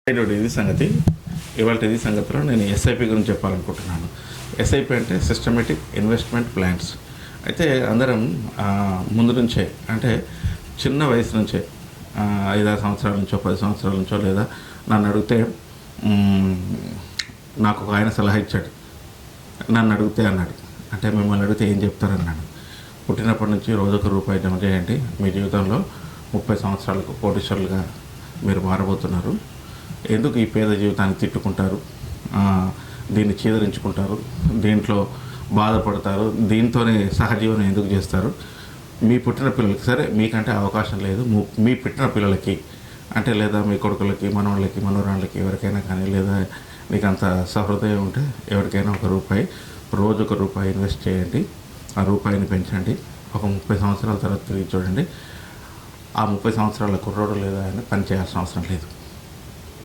ఇది సంగతి. ఇవాళ సంగతిలో నేను ఎస్ఐపి గురించి చెప్పాలనుకుంటున్నాను. ఎస్ఐపి అంటే సిస్టమేటిక్ ఇన్వెస్ట్మెంట్ ప్లాన్స్. అయితే అందరం ముందు నుంచే, అంటే చిన్న వయసు నుంచే, 5-6 సంవత్సరాల నుంచో 10 సంవత్సరాల నుంచో, లేదా నన్ను అడిగితే నాకు ఒక ఆయన సలహా ఇచ్చాడు. నన్ను అడిగితే అన్నాడు, అంటే మిమ్మల్ని అడిగితే ఏం చెప్తారన్నాడు. పుట్టినప్పటి నుంచి రోజుకు రూపాయి జమ చేయండి, మీ జీవితంలో 30 సంవత్సరాలకు కోటీశ్వరులుగా మీరు మారబోతున్నారు. ఎందుకు ఈ పేద జీవితాన్ని తిట్టుకుంటారు, దీన్ని చీదరించుకుంటారు, దీంట్లో బాధపడతారు, దీంతోనే సహజీవనం ఎందుకు చేస్తారు? మీ పుట్టిన పిల్లలకి, సరే మీకంటే అవకాశం లేదు, మీ పుట్టిన పిల్లలకి అంటే, లేదా మీ కొడుకులకి, మనవాళ్ళకి, మనవరాళ్ళకి, ఎవరికైనా కానీ, లేదా మీకు అంత సహృదయం ఉంటే ఎవరికైనా రోజుకు రూపాయి ఇన్వెస్ట్ చేయండి, ఆ రూపాయిని పెంచండి, ఒక 30 సంవత్సరాల తర్వాత తిరిగి చూడండి. ఆ 30 సంవత్సరాల కుర్రోడు లేదా ఆయన పని చేయాల్సిన అవసరం లేదు.